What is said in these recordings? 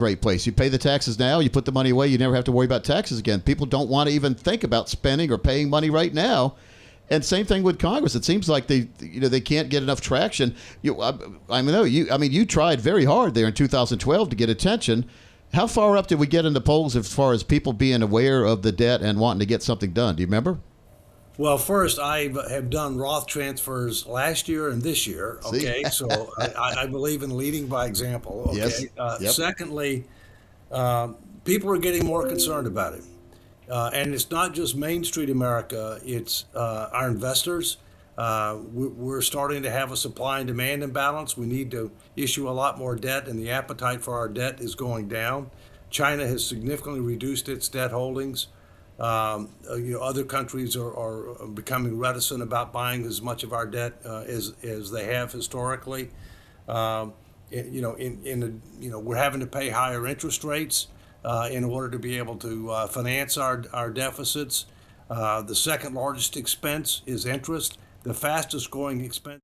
Great place. You pay the taxes now, you put the money away, you never have to worry about taxes again. People don't want to even think about spending or paying money right now. And same thing with Congress. It seems like they can't get enough traction. You tried very hard there in 2012 to get attention. How far up did we get in the polls as far as people being aware of the debt and wanting to get something done? Do you remember? Well, first, I have done Roth transfers last year and this year. Okay, so I believe in leading by example. Okay. Yes. Yep. Secondly, people are getting more concerned about it. And it's not just Main Street America, it's our investors. We're starting to have a supply and demand imbalance. We need to issue a lot more debt, and the appetite for our debt is going down. China has significantly reduced its debt holdings. Other countries are becoming reticent about buying as much of our debt as they have historically. We're having to pay higher interest rates in order to be able to finance our deficits. The second largest expense is interest. The fastest growing expense.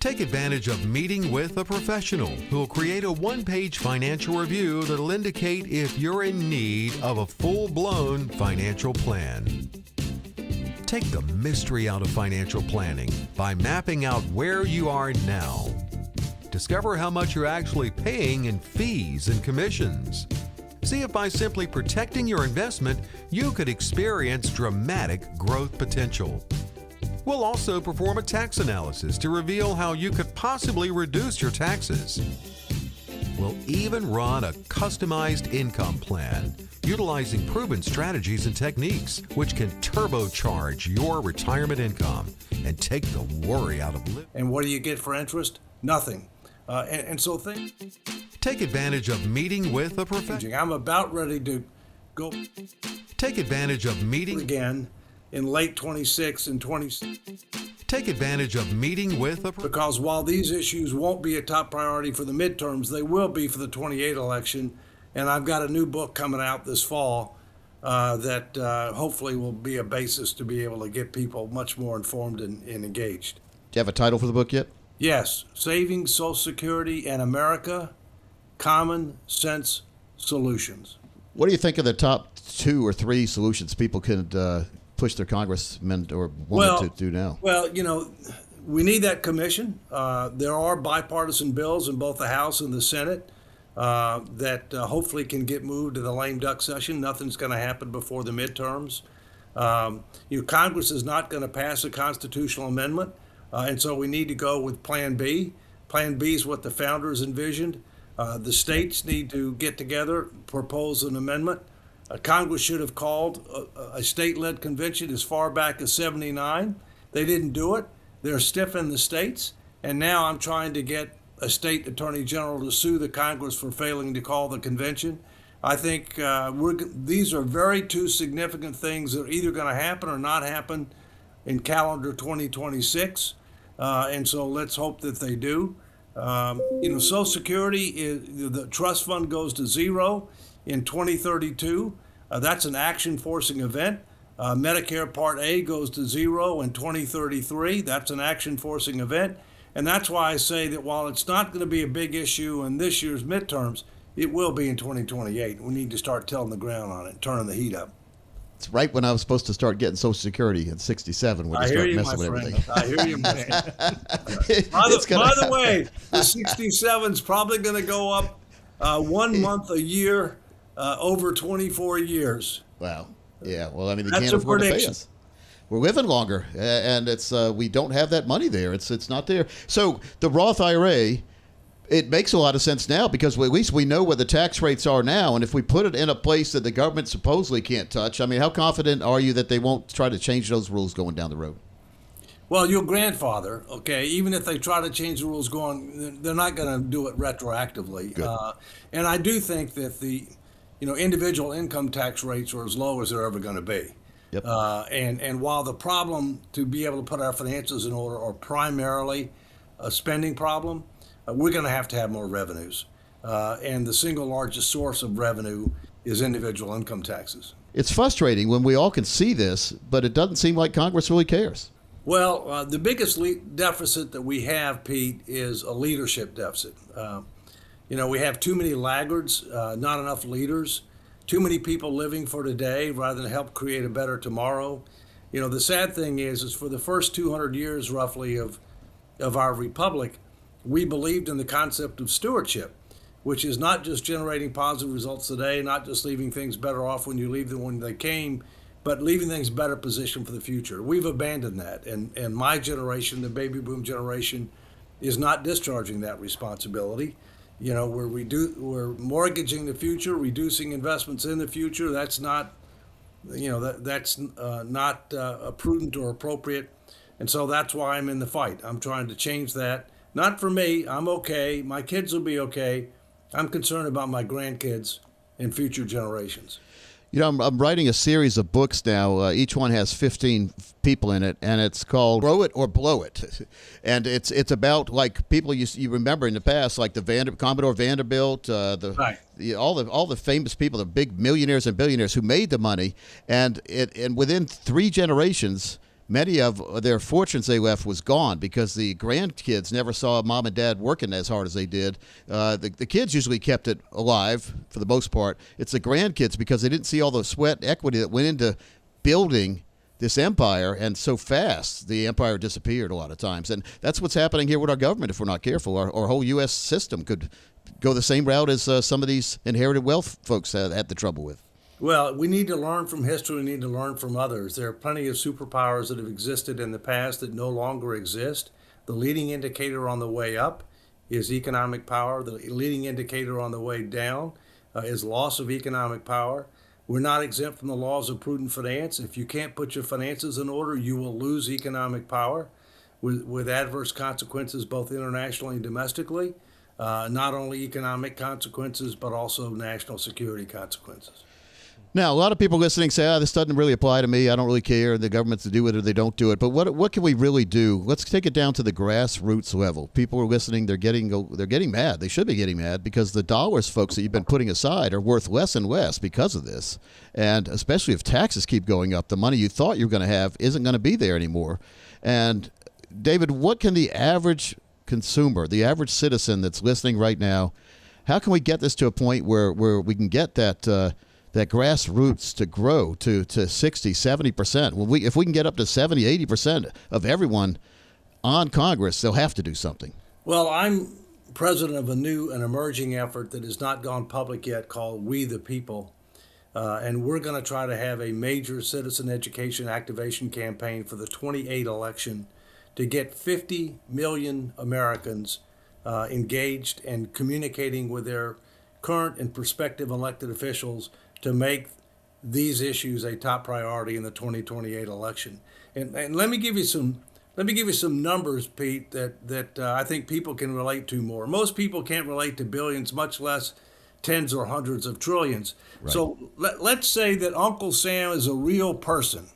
Take advantage of meeting with a professional who will create a one-page financial review that'll indicate if you're in need of a full-blown financial plan. Take the mystery out of financial planning by mapping out where you are now. Discover how much you're actually paying in fees and commissions. See if by simply protecting your investment, you could experience dramatic growth potential. We'll also perform a tax analysis to reveal how you could possibly reduce your taxes. We'll even run a customized income plan utilizing proven strategies and techniques which can turbocharge your retirement income and take the worry out of living. And what do you get for interest? Nothing. Take advantage of meeting with a professional. I'm about ready to go. Take advantage of meeting again in late 26 and 20. Take advantage of meeting with a because while these issues won't be a top priority for the midterms, they will be for the 28 election. And I've got a new book coming out this fall that hopefully will be a basis to be able to get people much more informed and engaged. Do you have a title for the book yet? Yes, Saving Social Security and America, Common Sense Solutions. What do you think of the top 2 or 3 solutions people could push their congressmen or women to do now? Well, we need that commission. There are bipartisan bills in both the House and the Senate. that hopefully can get moved to the lame duck session. Nothing's going to happen before the midterms. Congress is not going to pass a constitutional amendment, and so we need to go with Plan B. Plan B is what the founders envisioned. The states need to get together, propose an amendment. Congress should have called a state-led convention as far back as '79. They didn't do it. They're stiff in the states, and now I'm trying to get a state attorney general to sue the Congress for failing to call the convention. I think these are very two significant things that are either going to happen or not happen in calendar 2026, and so let's hope that they do. Social Security, the trust fund goes to zero in 2032. That's an action-forcing event. Medicare Part A goes to zero in 2033. That's an action-forcing event. And that's why I say that while it's not going to be a big issue in this year's midterms, it will be in 2028. We need to start tilling the ground on it, turning the heat up. It's right when I was supposed to start getting Social Security at 67 when I you hear start you, messing my with friend. everything. I hear you, my friend. By the way, the 67 is probably going to go up 1 month a year over 24 years. Wow. Yeah. Well, I mean, they That's can't a afford to pay prediction. us. We're living longer, and it's we don't have that money there. It's not there. So the Roth IRA, it makes a lot of sense now because at least we know where the tax rates are now, and if we put it in a place that the government supposedly can't touch, I mean, how confident are you that they won't try to change those rules going down the road? Well, your grandfather, okay, even if they try to change the rules going, they're not going to do it retroactively. And I do think that the individual income tax rates are as low as they're ever going to be. Yep. And while the problem to be able to put our finances in order are primarily a spending problem, we're going to have more revenues. And the single largest source of revenue is individual income taxes. It's frustrating when we all can see this, but it doesn't seem like Congress really cares. Well, the biggest deficit that we have, Pete, is a leadership deficit. We have too many laggards, not enough leaders, too many people living for today rather than help create a better tomorrow. The sad thing is for the first 200 years roughly of our republic, we believed in the concept of stewardship, which is not just generating positive results today, not just leaving things better off when you leave them when they came, but leaving things better positioned for the future. We've abandoned that, and my generation, the baby boom generation, is not discharging that responsibility. We're mortgaging the future, reducing investments in the future. That's not, that's not prudent or appropriate, and so that's why I'm in the fight. I'm trying to change that. Not for me. I'm okay. My kids will be okay. I'm concerned about my grandkids and future generations. I'm writing a series of books now. Each one has 15 people in it, and it's called Grow It or Blow It. And it's about like people you remember in the past, like the Commodore Vanderbilt, all the famous people, the big millionaires and billionaires who made the money, and within 3 generations, many of their fortunes they left was gone because the grandkids never saw mom and dad working as hard as they did. The kids usually kept it alive for the most part. It's the grandkids because they didn't see all the sweat and equity that went into building this empire, and so fast the empire disappeared a lot of times. And that's what's happening here with our government if we're not careful. Our whole U.S. system could go the same route as some of these inherited wealth folks had the trouble with. Well, we need to learn from history. We need to learn from others. There are plenty of superpowers that have existed in the past that no longer exist. The leading indicator on the way up is economic power. The leading indicator on the way down is loss of economic power. We're not exempt from the laws of prudent finance. If you can't put your finances in order, you will lose economic power with adverse consequences both internationally and domestically. Not only economic consequences, but also national security consequences. Now, a lot of people listening say, this doesn't really apply to me. I don't really care. The government's to do it or they don't do it. But what can we really do? Let's take it down to the grassroots level. People are listening. They're getting mad. They should be getting mad because the dollars, folks, that you've been putting aside are worth less and less because of this. And especially if taxes keep going up, the money you thought you were going to have isn't going to be there anymore. And, David, what can the average consumer, the average citizen that's listening right now, how can we get this to a point where we can get that grassroots to grow to 60, 70%. If we can get up to 70, 80% of everyone on Congress, they'll have to do something. Well, I'm president of a new and emerging effort that has not gone public yet called We the People. And we're going to try to have a major citizen education activation campaign for the 28 election to get 50 million Americans engaged and communicating with their current and prospective elected officials to make these issues a top priority in the 2028 election. And let me give you some numbers, Pete, that I think people can relate to more. Most people can't relate to billions, much less tens or hundreds of trillions. Right. So let's say that Uncle Sam is a real person.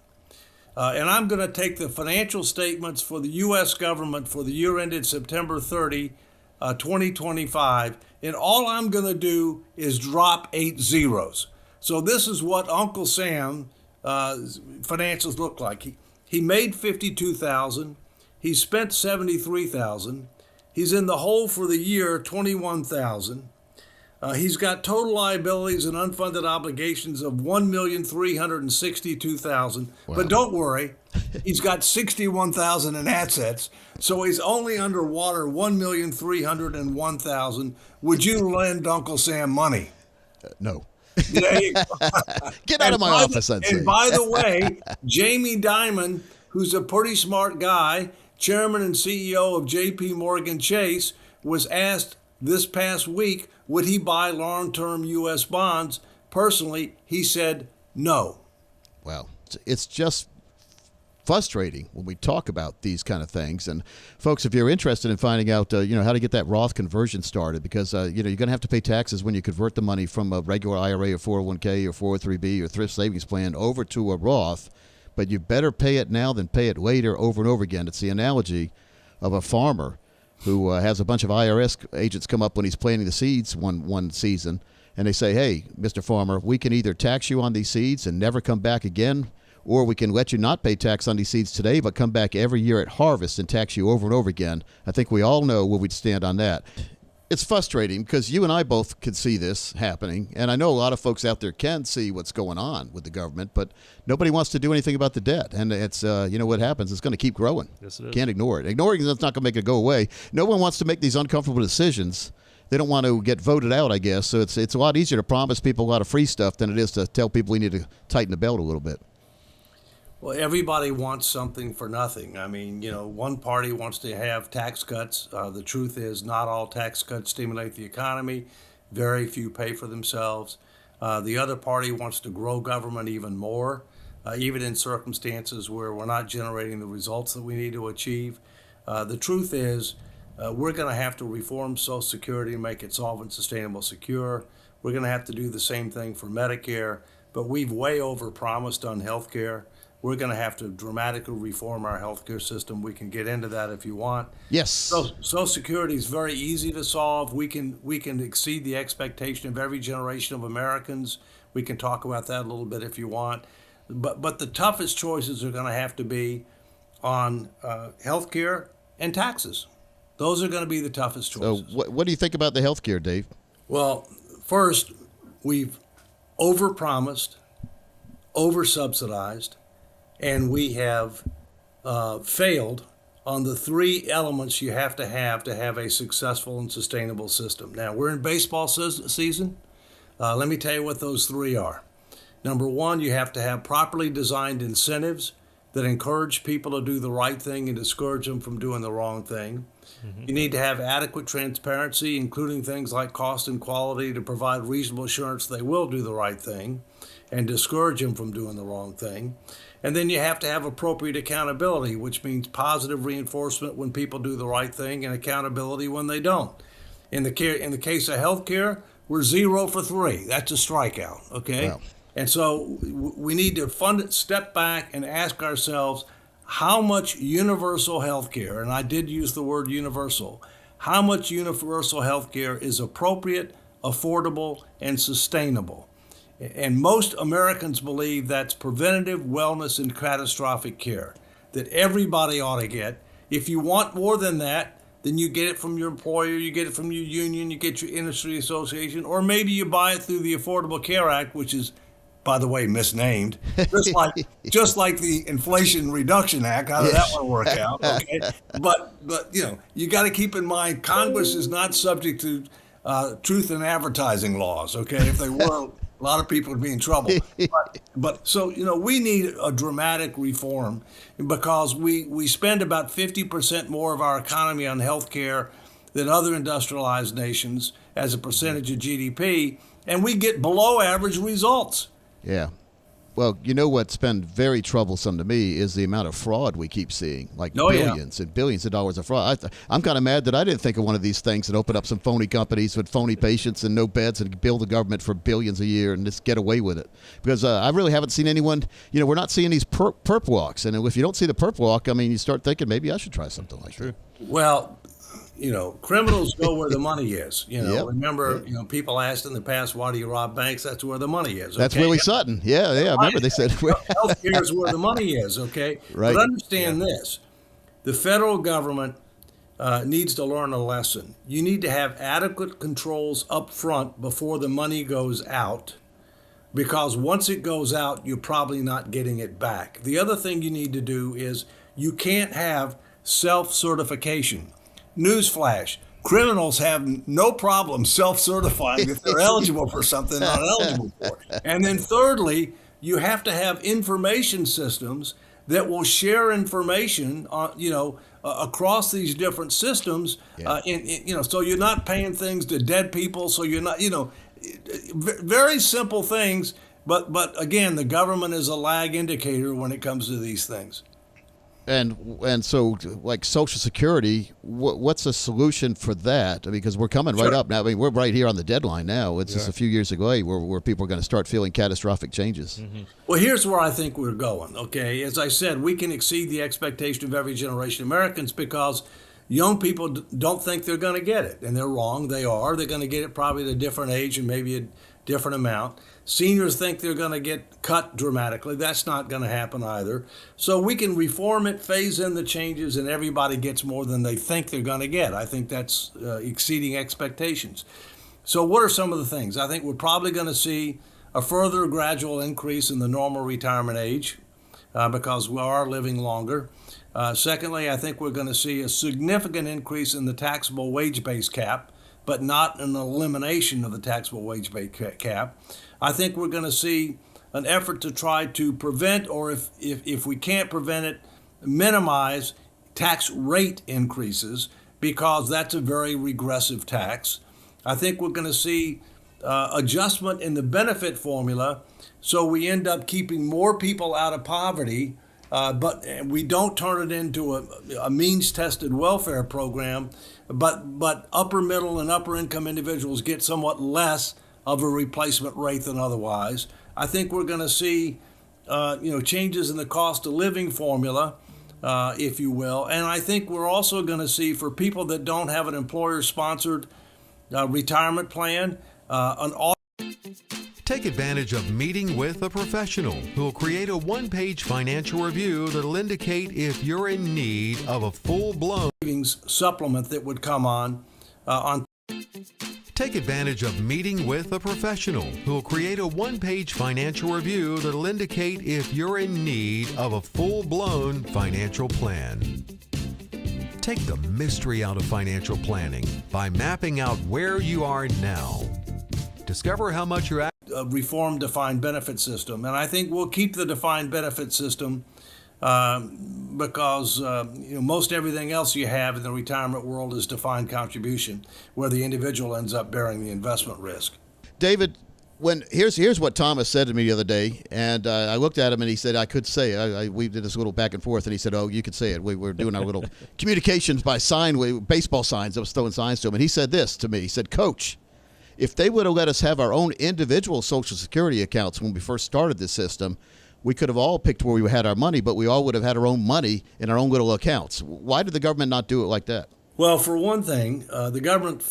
And I'm going to take the financial statements for the U.S. government for the year ended September 30, 2025, and all I'm going to do is drop 8 zeros. So this is what Uncle Sam financials look like. He made $52,000. He spent $73,000. He's in the hole for the year, $21,000. He's got total liabilities and unfunded obligations of $1,362,000. Wow. But don't worry, he's got $61,000 in assets, so he's only underwater $1,301,000. Would you lend Uncle Sam money? No. There you go. Get out of my office, I'd say. And by the way, Jamie Dimon, who's a pretty smart guy, chairman and CEO of J.P. Morgan Chase, was asked this past week, would he buy long-term U.S. bonds? Personally, he said no. Wow. It's just frustrating when we talk about these kind of things. And folks, if you're interested in finding out, how to get that Roth conversion started, because, you're going to have to pay taxes when you convert the money from a regular IRA or 401k or 403b or thrift savings plan over to a Roth. But you better pay it now than pay it later over and over again. It's the analogy of a farmer who has a bunch of IRS agents come up when he's planting the seeds one season, and they say, hey, Mr. Farmer, we can either tax you on these seeds and never come back again, or we can let you not pay tax on these seeds today, but come back every year at harvest and tax you over and over again. I think we all know where we'd stand on that. It's frustrating because you and I both can see this happening, and I know a lot of folks out there can see what's going on with the government, but nobody wants to do anything about the debt, and it's what happens. It's going to keep growing. Yes, it is. Can't ignore it. Ignoring it's not going to make it go away. No one wants to make these uncomfortable decisions. They don't want to get voted out, I guess. So it's a lot easier to promise people a lot of free stuff than it is to tell people we need to tighten the belt a little bit. Well, everybody wants something for nothing. I mean, one party wants to have tax cuts. The truth is not all tax cuts stimulate the economy. Very few pay for themselves. The other party wants to grow government even more, even in circumstances where we're not generating the results that we need to achieve. The truth is we're going to have to reform Social Security and make it solvent, sustainable, secure. We're going to have to do the same thing for Medicare, but we've way overpromised on health care. We're going to have to dramatically reform our healthcare system. We can get into that if you want. Yes. So Social Security is very easy to solve. We can exceed the expectation of every generation of Americans. We can talk about that a little bit if you want. But the toughest choices are going to have to be on healthcare and taxes. Those are going to be the toughest choices. So what do you think about the healthcare, Dave? Well, first, we've overpromised, oversubsidized, and we have failed on the 3 elements you have to have a successful and sustainable system. Now, we're in baseball season. Let me tell you what those 3 are. Number 1, you have to have properly designed incentives that encourage people to do the right thing and discourage them from doing the wrong thing. Mm-hmm. You need to have adequate transparency, including things like cost and quality, to provide reasonable assurance they will do the right thing and discourage them from doing the wrong thing. And then you have to have appropriate accountability, which means positive reinforcement when people do the right thing and accountability when they don't. In the case of healthcare, we're 0 for 3. That's a strikeout, okay? Wow. And so we need to step back and ask ourselves, how much universal healthcare, and I did use the word universal, how much universal healthcare is appropriate, affordable, and sustainable? And most Americans believe that's preventative wellness and catastrophic care that everybody ought to get. If you want more than that, then you get it from your employer, you get it from your union, you get your industry association, or maybe you buy it through the Affordable Care Act, which is by the way, misnamed, just like the Inflation Reduction Act. How did that one work out? Okay, but you got to keep in mind Congress is not subject to truth in advertising laws. Okay, if they were, a lot of people would be in trouble. But so we need a dramatic reform because we spend about 50% more of our economy on healthcare than other industrialized nations as a percentage of GDP, and we get below average results. Yeah. Well, what's been very troublesome to me is the amount of fraud we keep seeing, like billions and billions of dollars of fraud. I'm kind of mad that I didn't think of one of these things and open up some phony companies with phony patients and no beds and bill the government for billions a year and just get away with it. Because I really haven't seen anyone, we're not seeing these perp walks. And if you don't see the perp walk, I mean, you start thinking maybe I should try something like that. Well, criminals go where the money is. Yep. Remember, people asked in the past, why do you rob banks? That's where the money is. That's Willie Sutton. Yeah. I remember they said. Healthcare is where the money is, okay? Right. But understand this. The federal government needs to learn a lesson. You need to have adequate controls up front before the money goes out, because once it goes out, you're probably not getting it back. The other thing you need to do is you can't have self-certification. Newsflash, criminals have no problem self-certifying if they're eligible for something they're not eligible for. And then thirdly, you have to have information systems that will share information across these different systems. So you're not paying things to dead people. So you're not, very simple things. But again, the government is a lag indicator when it comes to these things. And so, like Social Security, what's the solution for that? Because we're coming right up now. I mean, we're right here on the deadline now. It's just a few years away where people are going to start feeling catastrophic changes. Mm-hmm. Well, here's where I think we're going. Okay, as I said, we can exceed the expectation of every generation of Americans because young people don't think they're going to get it, and they're wrong. They are. They're going to get it probably at a different age and maybe a different amount. Seniors think they're going to get cut dramatically. That's not going to happen either. So we can reform it, phase in the changes, and everybody gets more than they think they're going to get. I think that's exceeding expectations. So what are some of the things? I think we're probably going to see a further gradual increase in the normal retirement age because we are living longer. Secondly, I think we're going to see a significant increase in the taxable wage-based cap, but not an elimination of the taxable wage-based cap. I think we're going to see an effort to try to prevent, or if we can't prevent it, minimize tax rate increases, because that's a very regressive tax. I think we're going to see adjustment in the benefit formula, so we end up keeping more people out of poverty, but we don't turn it into a means-tested welfare program, but upper middle and upper income individuals get somewhat less of a replacement rate than otherwise. I think we're going to see changes in the cost of living formula, if you will. And I think we're also going to see, for people that don't have an employer-sponsored retirement plan, Take advantage of meeting with a professional who will create a one-page financial review that'll indicate if you're in need of a full-blown savings supplement that would come on. Take advantage of meeting with a professional who will create a one-page financial review that'll indicate if you're in need of a full-blown financial plan. Take the mystery out of financial planning by mapping out where you are now. Discover how much you're at. Reform defined benefit system, and I think we'll keep the defined benefit system because most everything else you have in the retirement world is defined contribution, where the individual ends up bearing the investment risk. David, here's what Thomas said to me the other day, and I looked at him and he said I could say it. We did this little back and forth, and he said, "Oh, you could say it." We were doing our little communications by baseball signs. I was throwing signs to him, and he said this to me. He said, "Coach, if they would have let us have our own individual Social Security accounts when we first started this system, we could have all picked where we had our money, but we all would have had our own money in our own little accounts." Why did the government not do it like that? Well, for one thing, the government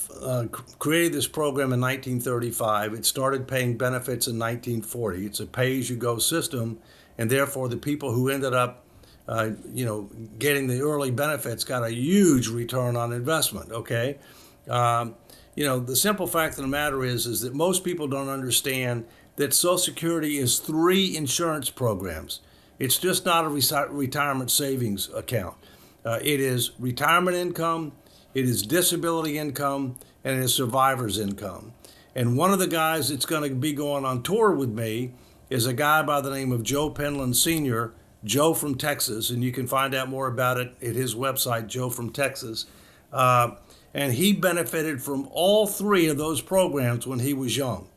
created this program in 1935. It started paying benefits in 1940. It's a pay-as-you-go system, and therefore the people who ended up getting the early benefits got a huge return on investment, okay? The simple fact of the matter is that most people don't understand that Social Security is 3 insurance programs. It's just not a retirement savings account. It is retirement income, it is disability income, and it is survivor's income. And one of the guys that's going to be going on tour with me is a guy by the name of Joe Penland Sr., Joe from Texas, and you can find out more about it at his website, Joe from Texas. And he benefited from all 3 of those programs when he was young.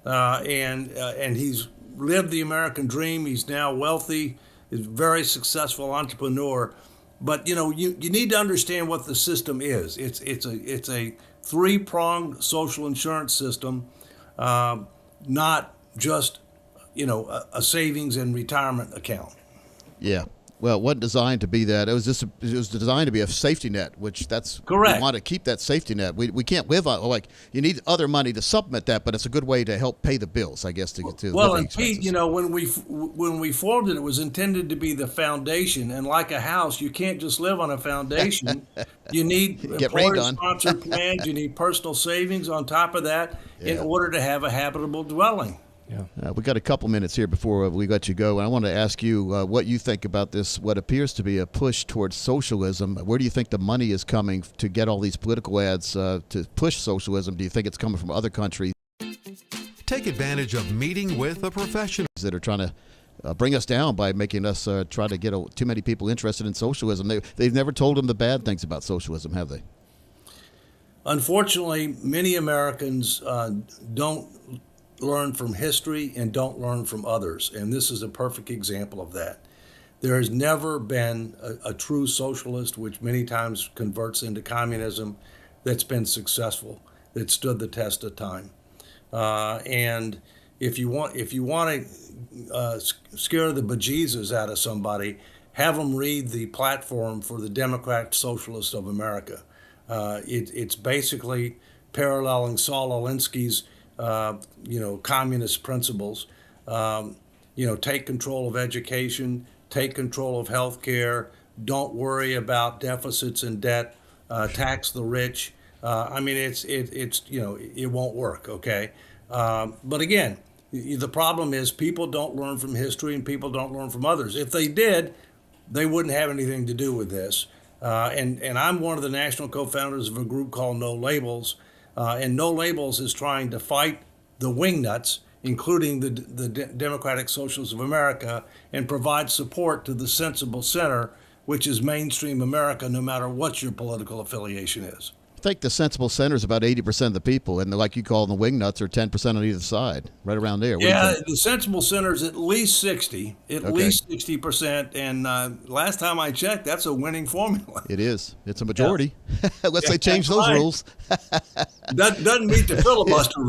And he's lived the American dream. He's now wealthy, is a very successful entrepreneur. But you need to understand what the system is. It's a 3-pronged social insurance system, not just a savings and retirement account. Yeah. Well, it wasn't designed to be that. It was designed to be a safety net, which that's correct. We want to keep that safety net. We can't live on, like, you need other money to supplement that, but it's a good way to help pay the bills, I guess, to well, living and Pete, expenses. when we formed it, it was intended to be the foundation, and like a house, you can't just live on a foundation. You need employer-sponsored plans. You need personal savings on top of that in order to have a habitable dwelling. Yeah. We got a couple minutes here before we let you go, and I want to ask you what you think about this, what appears to be a push towards socialism. Where do you think the money is coming to get all these political ads to push socialism? Do you think it's coming from other countries Take advantage of meeting with a professional that are trying to bring us down by making us try to get too many people interested in socialism? They've never told them the bad things about socialism, have they? Unfortunately, many Americans don't learn from history and don't learn from others, and this is a perfect example of that. There has never been a true socialist, which many times converts into communism, that's been successful, that stood the test of time. And if you want to scare the bejesus out of somebody, have them read the platform for the Democrat Socialists of America. It's basically paralleling Saul Alinsky's communist principles. Take control of education, take control of health care, don't worry about deficits and debt, tax the rich. It won't work, okay? But again, the problem is people don't learn from history and people don't learn from others. If they did, they wouldn't have anything to do with this. And I'm one of the national co-founders of a group called No Labels. And No Labels is trying to fight the wingnuts, including the Democratic Socialists of America, and provide support to the sensible center, which is mainstream America, no matter what your political affiliation is. I think the sensible center is about 80% of the people, and like you call them, the wingnuts are 10% on either side, right around there. Yeah, the sensible center is at least 60, least 60%, and last time I checked, that's a winning formula. It is. It's a majority. Unless they change those rules. That doesn't meet the filibuster